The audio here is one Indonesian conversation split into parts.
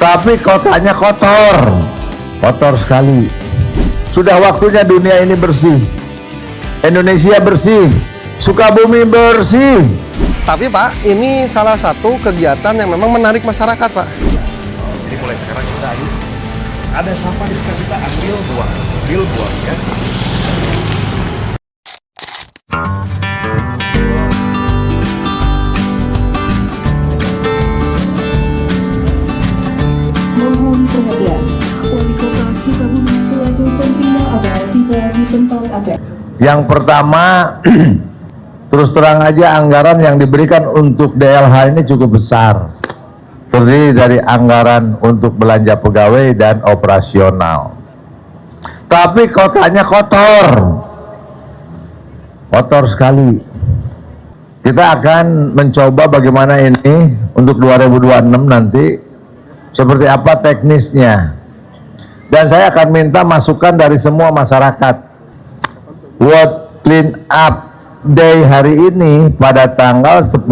tapi kotanya kotor, kotor sekali. Sudah waktunya dunia ini bersih, Indonesia bersih, Sukabumi bersih. Tapi Pak, ini salah satu kegiatan yang memang menarik masyarakat Pak. Jadi mulai sekarang kita ada sampah di sekitar kita, ambil buang ya. Mohon perhatian, Wali Kota Sukabumi selaku penerima APR tiba di tempat APR. Yang pertama, terus terang aja anggaran yang diberikan untuk DLH ini cukup besar. Terdiri dari anggaran untuk belanja pegawai dan operasional. Tapi kotanya kotor, kotor sekali. Kita akan mencoba bagaimana ini untuk 2026 nanti, seperti apa teknisnya. Dan saya akan minta masukan dari semua masyarakat. World Clean Up Day hari ini pada tanggal 10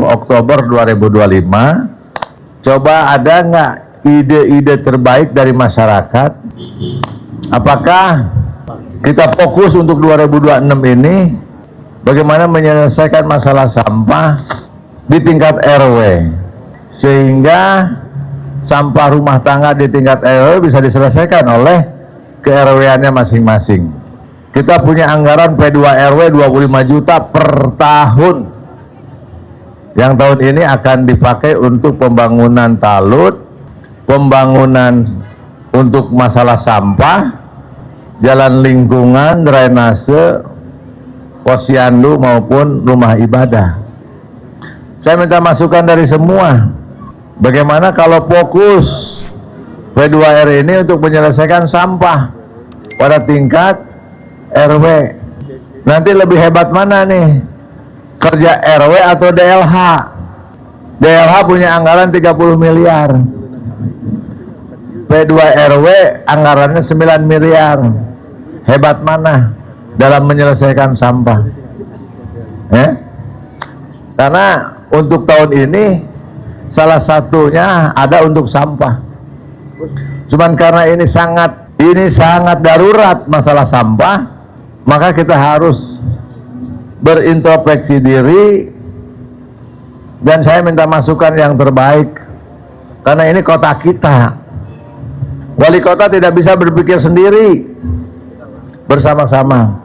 Oktober 2025. Coba ada nggak ide-ide terbaik dari masyarakat? Apakah kita fokus untuk 2026 ini bagaimana menyelesaikan masalah sampah di tingkat RW, sehingga sampah rumah tangga di tingkat RW bisa diselesaikan oleh ke-RW-annya masing-masing. Kita punya anggaran P2RW 25 juta per tahun, yang tahun ini akan dipakai untuk pembangunan talut, pembangunan untuk masalah sampah, jalan lingkungan, drainase, posyandu maupun rumah ibadah. Saya minta masukan dari semua. Bagaimana kalau fokus P2R ini untuk menyelesaikan sampah pada tingkat RW? Nanti lebih hebat mana nih? Kerja RW atau DLH? DLH punya anggaran 30 miliar. P2RW anggarannya 9 miliar. Hebat mana dalam menyelesaikan sampah? Karena untuk tahun ini salah satunya ada untuk sampah. Cuman karena ini sangat darurat masalah sampah, maka kita harus berintrospeksi diri, dan saya minta masukan yang terbaik karena ini kota kita. Wali kota tidak bisa berpikir sendiri, bersama-sama.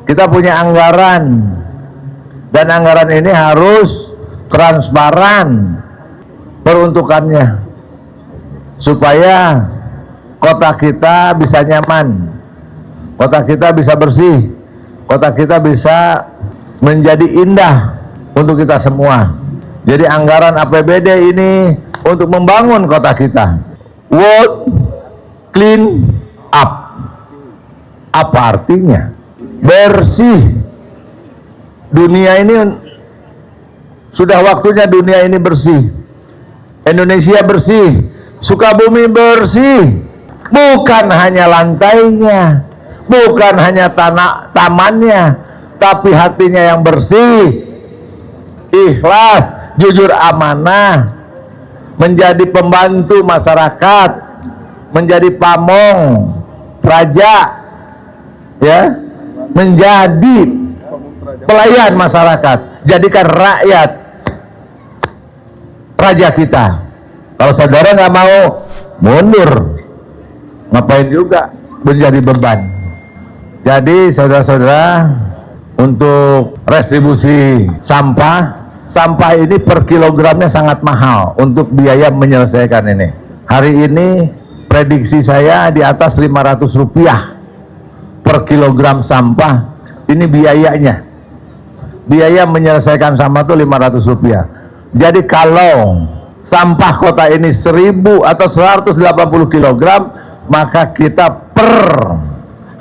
Kita punya anggaran, dan anggaran ini harus transparan peruntukannya, supaya kota kita bisa nyaman, kota kita bisa bersih, kota kita bisa menjadi indah untuk kita semua. Jadi anggaran APBD ini untuk membangun kota kita. World Clean Up, apa artinya? Bersih. Dunia ini sudah waktunya dunia ini bersih, Indonesia bersih, Sukabumi bersih. Bukan hanya lantainya, bukan hanya tamannya, tapi hatinya yang bersih, ikhlas, jujur, amanah, menjadi pembantu masyarakat, menjadi pamong, praja, ya, menjadi pelayan masyarakat. Jadikan rakyat raja kita. Kalau saudara nggak mau, mundur, ngapain juga menjadi beban. Jadi saudara-saudara, untuk restribusi sampah ini per kilogramnya sangat mahal untuk biaya menyelesaikan ini. Hari ini prediksi saya di atas 500 rupiah per kilogram sampah. Ini biayanya. Biaya menyelesaikan sampah itu 500 rupiah. Jadi kalau sampah kota ini 1000 atau 180 kilogram, maka kita per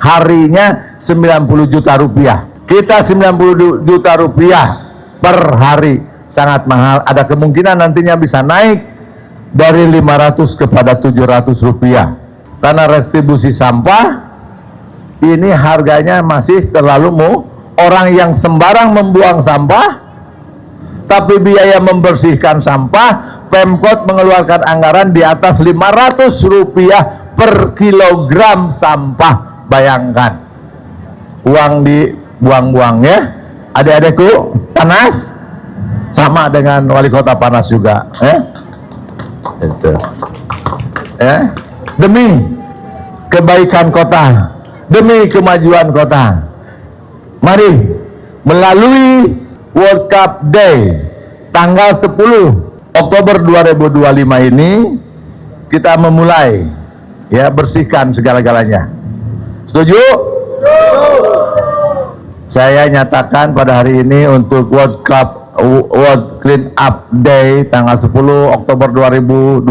harinya 90 juta rupiah. Kita 90 juta rupiah per hari, sangat mahal. Ada kemungkinan nantinya bisa naik dari 500 kepada 700 rupiah. Karena restribusi sampah ini harganya masih terlalu orang yang sembarang membuang sampah, tapi biaya membersihkan sampah Pemkot mengeluarkan anggaran di atas Rp500 per kilogram sampah. Bayangkan, uang dibuang-buang ya. Adik-adikku, panas sama dengan wali kota panas juga, itu ya, demi kebaikan kota, demi kemajuan kota. Mari melalui World Cup Day tanggal 10 Oktober 2025 ini kita memulai ya, bersihkan segala-galanya. Setuju? Saya nyatakan pada hari ini untuk World Clean Up Day tanggal 10 Oktober 2025,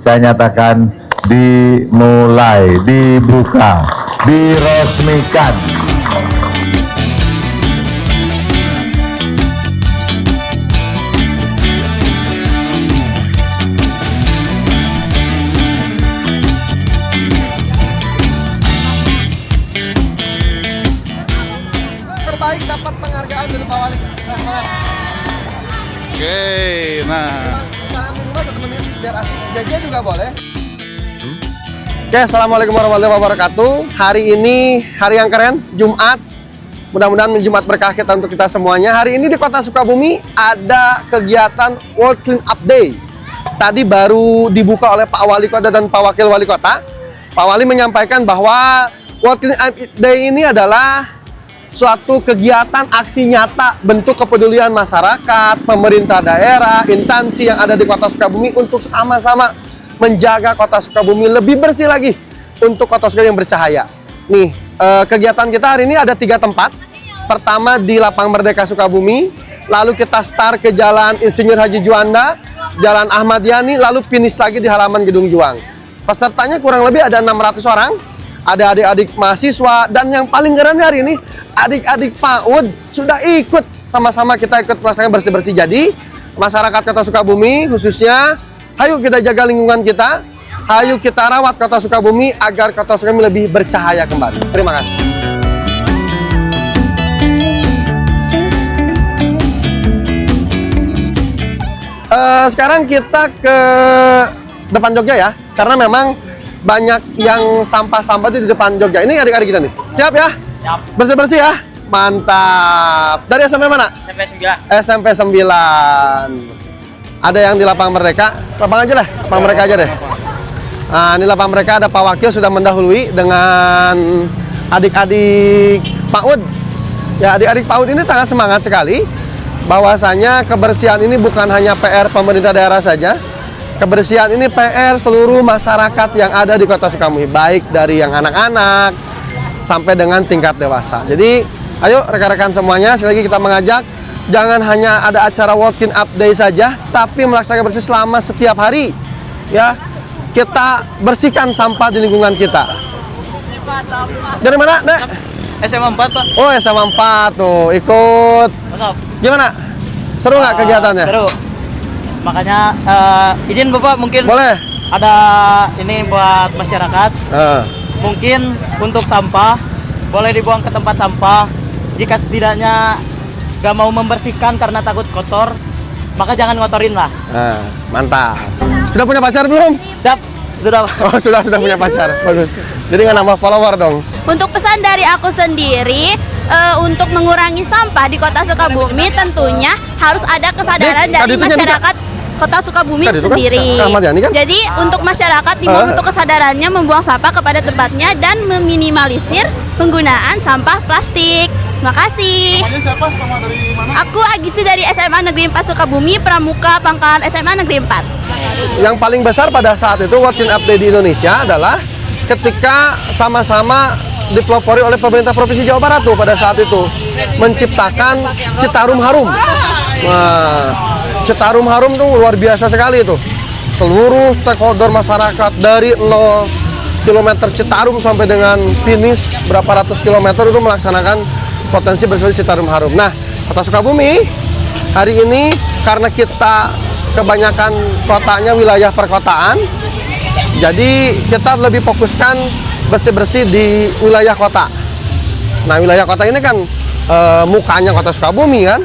saya nyatakan dimulai, dibuka, diresmikan. Terbaik dapat penghargaan dari Pak Wali. Oke, nah. Salam minimal 1 menit biar asik. Jajan juga boleh. Oke, assalamualaikum warahmatullahi wabarakatuh. Hari ini hari yang keren, Jumat. Mudah-mudahan Jumat berkah kita untuk kita semuanya. Hari ini di Kota Sukabumi ada kegiatan World Clean Up Day. Tadi baru dibuka oleh Pak Wali Kota dan Pak Wakil Wali Kota. Pak Wali menyampaikan bahwa World Clean Up Day ini adalah suatu kegiatan aksi nyata bentuk kepedulian masyarakat, pemerintah daerah, instansi yang ada di Kota Sukabumi untuk sama-sama menjaga Kota Sukabumi lebih bersih lagi untuk Kota Sukabumi yang bercahaya. Nih, kegiatan kita hari ini ada 3 tempat. Pertama di Lapang Merdeka Sukabumi, lalu kita start ke Jalan Insinyur Haji Juanda, Jalan Ahmad Yani, lalu finish lagi di halaman Gedung Juang. Pesertanya kurang lebih ada 600 orang. Ada adik-adik mahasiswa, dan yang paling keren hari ini adik-adik PAUD sudah ikut, sama-sama kita ikut melaksanakan bersih-bersih. Jadi masyarakat Kota Sukabumi khususnya, ayo kita jaga lingkungan kita, ayo kita rawat Kota Sukabumi agar Kota Sukabumi lebih bercahaya kembali. Terima kasih. Sekarang kita ke depan Jogja ya, karena memang banyak yang sampah-sampah di depan Jogja. Ini adik-adik kita nih. Siap ya? Siap. Bersih-bersih ya? Mantap. Dari SMP mana? SMP 9. SMP 9. Ada yang di Lapang Merdeka. Lapang aja lah. Lapang Merdeka aja deh. Nah, ini Lapang Merdeka ada Pak Wakil sudah mendahului dengan adik-adik PAUD. Ya, adik-adik PAUD ini sangat semangat sekali. Bahwasanya kebersihan ini bukan hanya PR pemerintah daerah saja. Kebersihan ini PR seluruh masyarakat yang ada di Kota Sukabumi, baik dari yang anak-anak sampai dengan tingkat dewasa. Jadi, ayo rekan-rekan semuanya, sekali lagi kita mengajak, jangan hanya ada acara World Clean Up Day saja, tapi melaksanakan bersih selama setiap hari. Ya, kita bersihkan sampah di lingkungan kita. Dari mana, Dek? SMA 4, Pak. Oh, SMA 4 tuh, ikut. Mantap. Gimana? Seru nggak kegiatannya? Seru. Makanya izin Bapak mungkin Boleh. ada ini buat masyarakat. Mungkin untuk sampah boleh dibuang ke tempat sampah. Jika setidaknya gak mau membersihkan karena takut kotor, maka jangan ngotorin lah. Mantap. Sudah punya pacar belum? Siap, sudah Pak. Oh, sudah punya pacar. Bagus. Jadi nggak nambah follower dong. Untuk pesan dari aku sendiri, untuk mengurangi sampah di Kota Sukabumi tentunya harus ada kesadaran dari masyarakat Kota Sukabumi sendiri. Jadi untuk masyarakat dihimbau untuk kesadarannya membuang sampah kepada tempatnya dan meminimalisir penggunaan sampah plastik. Makasih. Namanya siapa? Sama dari mana? Aku Agisti dari SMA Negeri 4 Sukabumi, Pramuka Pangkalan SMA Negeri 4. Yang paling besar pada saat itu World Clean Up Day di Indonesia adalah ketika sama-sama dipelopori oleh pemerintah Provinsi Jawa Barat tuh pada saat itu menciptakan Citarum Harum. Nah, Citarum Harum tuh luar biasa sekali itu. Seluruh stakeholder masyarakat dari 0 km Citarum sampai dengan finish berapa ratus kilometer itu melaksanakan potensi bersih Citarum Harum. Nah, Kota Sukabumi hari ini karena kita kebanyakan kotanya wilayah perkotaan, jadi kita lebih fokuskan bersih-bersih di wilayah kota. Nah, wilayah kota ini kan mukanya Kota Sukabumi kan.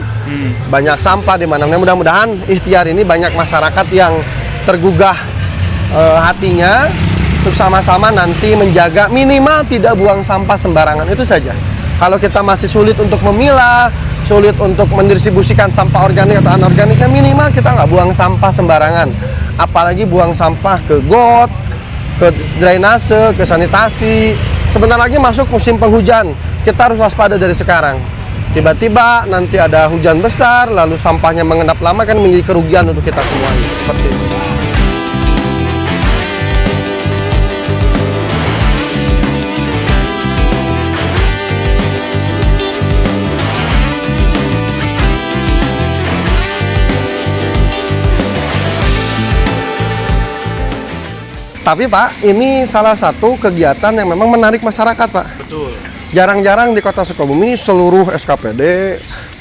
banyak sampah di mana-mana. Mudah-mudahan ikhtiar ini banyak masyarakat yang tergugah hatinya untuk sama-sama nanti menjaga minimal tidak buang sampah sembarangan, itu saja. Kalau kita masih sulit untuk memilah, sulit untuk mendistribusikan sampah organik atau anorganik, minimal kita nggak buang sampah sembarangan. Apalagi buang sampah ke got, ke drainase, ke sanitasi. Sebentar lagi masuk musim penghujan, kita harus waspada dari sekarang. Tiba-tiba nanti ada hujan besar, lalu sampahnya mengendap lama, kan menjadi kerugian untuk kita semuanya. Seperti itu. Tapi Pak, ini salah satu kegiatan yang memang menarik masyarakat, Pak. Betul. Jarang-jarang di Kota Sukabumi seluruh SKPD,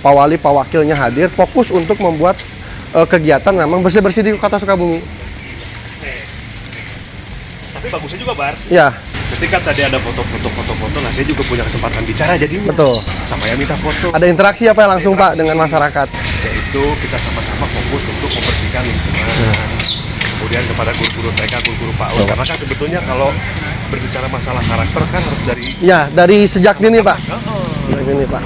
Pak Wali, Pak Wakilnya hadir, fokus untuk membuat kegiatan memang bersih-bersih di Kota Sukabumi. Tapi bagusnya juga, Bar. Ya, Ketika tadi ada foto-foto, nah saya juga punya kesempatan bicara jadinya. betul. Sama yang minta foto. Ada interaksi apa ya langsung Pak dengan masyarakat? Yaitu kita sama-sama fokus untuk membersihkan lingkungan. Kemudian kepada guru-guru TK, guru-guru PAUD. Karena kan sebetulnya kalau berbicara masalah karakter kan harus dari... Ya, dari sejak dini Pak. Sejak dini Pak.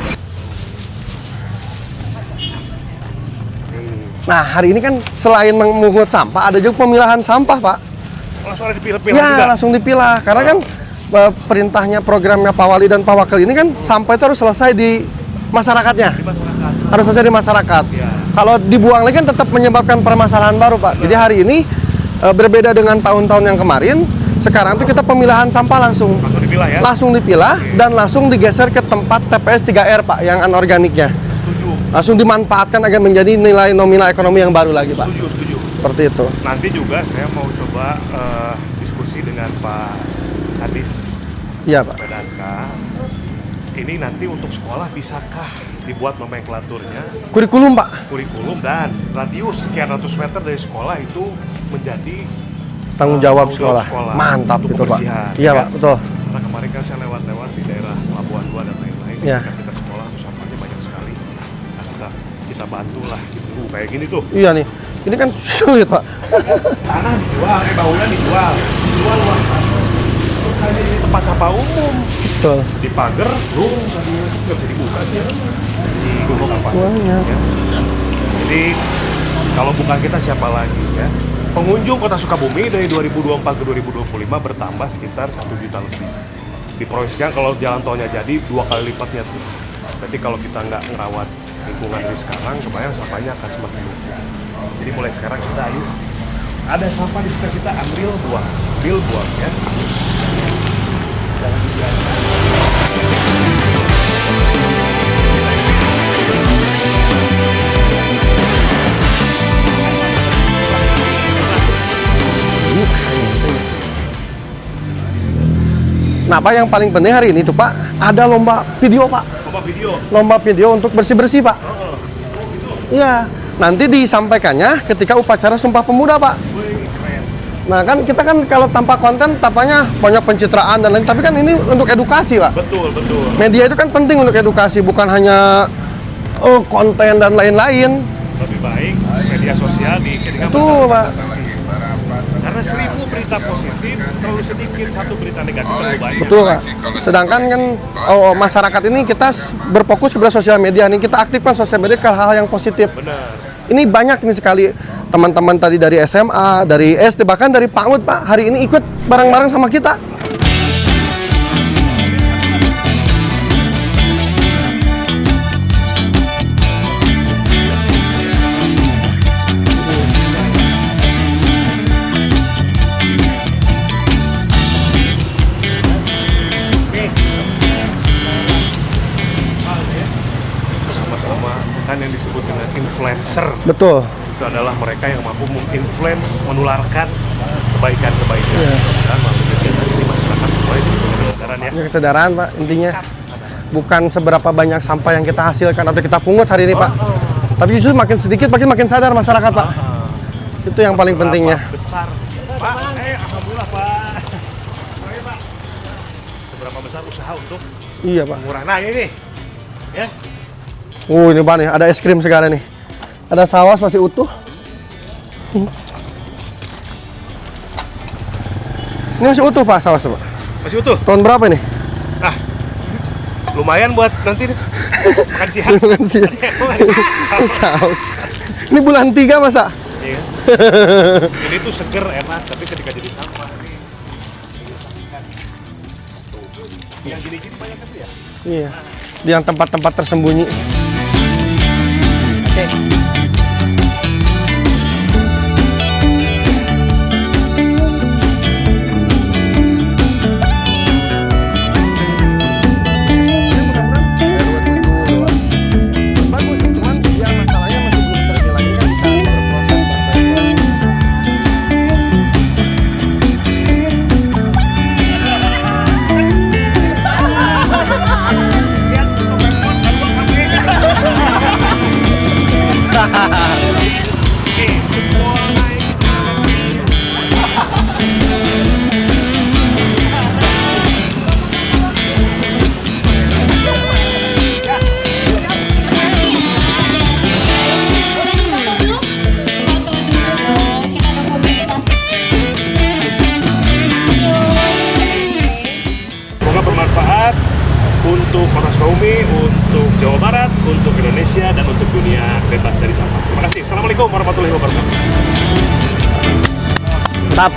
Nah, hari ini kan selain memungut sampah, ada juga pemilahan sampah Pak. Langsung ada dipilah-pilah Ya, juga. langsung dipilah. Karena kan perintahnya programnya Pak Wali dan Pak Wakil ini kan sampah itu harus selesai di masyarakatnya. Di masyarakat. Harus selesai di masyarakat. Ya. Kalau dibuang lagi kan tetap menyebabkan permasalahan baru Pak. Jadi hari ini berbeda dengan tahun-tahun yang kemarin. Sekarang tuh kita pemilahan sampah langsung. Langsung dipilah ya? Langsung dipilah dan langsung digeser ke tempat TPS 3R Pak, yang anorganiknya. Setuju. Langsung dimanfaatkan agar menjadi nilai nominal ekonomi yang baru lagi Pak. Setuju. Seperti itu. Nanti juga saya mau coba diskusi dengan Pak Hadis Iya Pak. Badanka. Ini nanti untuk sekolah bisakah dibuat nomenklaturnya, Kurikulum Pak. kurikulum dan radius sekian ratus meter dari sekolah itu menjadi Tanggung jawab sekolah. Mantap untuk itu Pak. kebersihan, Iya ya Pak, kan? betul. Karena kemarin kan saya lewat-lewat di daerah Labuan 2 dan lain-lain, Iya. ketika kita sekolah sampahnya banyak sekali. Nah, kita bantulah gitu, kayak gini tuh. Iya nih. Ini kan sulit Pak. Tanah dijual, bangunan dijual uang. Terus hanya ini tempat sampah umum. Betul. Di pagar, tadinya nggak bisa dibuka dia. Di gunung sampah. Banyak. Ya. Jadi kalau bukan kita siapa lagi ya? Pengunjung Kota Sukabumi dari 2024 ke 2025 bertambah sekitar 1 juta lebih. Diproyeksikan kalau jalan tolnya jadi 2 kali lipatnya tuh. Berarti kalau kita nggak ngerawat lingkungan dari sekarang, kebayang sampahnya akan semakin numpuk. Jadi mulai sekarang kita ayo, ada sampah di sekitar kita ambil buang ya. Jangan dibiarkan. Nah Pak, yang paling penting hari ini tuh Pak, ada lomba video Pak. Coba video. Lomba video untuk bersih-bersih Pak. Iya, nanti disampaikannya ketika upacara Sumpah Pemuda Pak. Nah kan kita kan kalau tanpa konten tampaknya banyak pencitraan dan lain, tapi kan ini untuk edukasi Pak. Betul. Media itu kan penting untuk edukasi, bukan hanya konten dan lain-lain. Lebih baik media sosial diisi dengan Betul berita. Pak. Karena 1000 berita positif terlalu sedikit, 1 berita negatif terlalu banyak. Betul Pak. Sedangkan kan masyarakat ini kita berfokus kepada sosial media nih, kita aktifkan sosial media ke hal-hal yang positif. Benar. Ini banyak nih sekali teman-teman tadi dari SMA, dari SD, bahkan dari PAUD Pak, hari ini ikut bareng-bareng sama kita. Sama-sama kan yang disebut dengan influencer. Betul. Itu adalah mereka yang mampu menginfluence, menularkan kebaikan-kebaikan. Iya. Dan melalui kegiatan ini masyarakat semua itu punya kesadaran ya. Punya kesadaran Pak, intinya bukan seberapa banyak sampah yang kita hasilkan atau kita pungut hari ini Pak, tapi justru makin sedikit makin sadar masyarakat Pak. Itu yang paling pentingnya. Besar. Pak, alhamdulillah Pak. Oke Pak. Seberapa besar usaha untuk Iya Pak. mengurangi. Nah ini nih, ya. Ini Pak nih, ada es krim segala nih. Ada saus masih utuh. Ini masih utuh Pak, saus Pak. Masih utuh? Tahun berapa ini? Ah, lumayan buat nanti makan siang. Makan siang. Saus. Ini bulan 3 masa? Iya. Ini tuh seger, enak, tapi ketika jadi sampah nih. Yang gini-gini banyak kan ya? Iya. Di yang tempat-tempat tersembunyi. Oke. Bagus, cuman ya masalahnya masih belum terbilang kan bisa berproses sampai. Semoga bermanfaat untuk Kota Sukabumi, untuk Jawa Barat, untuk Indonesia, dan untuk dunia bebas dari sampah. Terima kasih. Assalamualaikum warahmatullahi wabarakatuh. Mantap.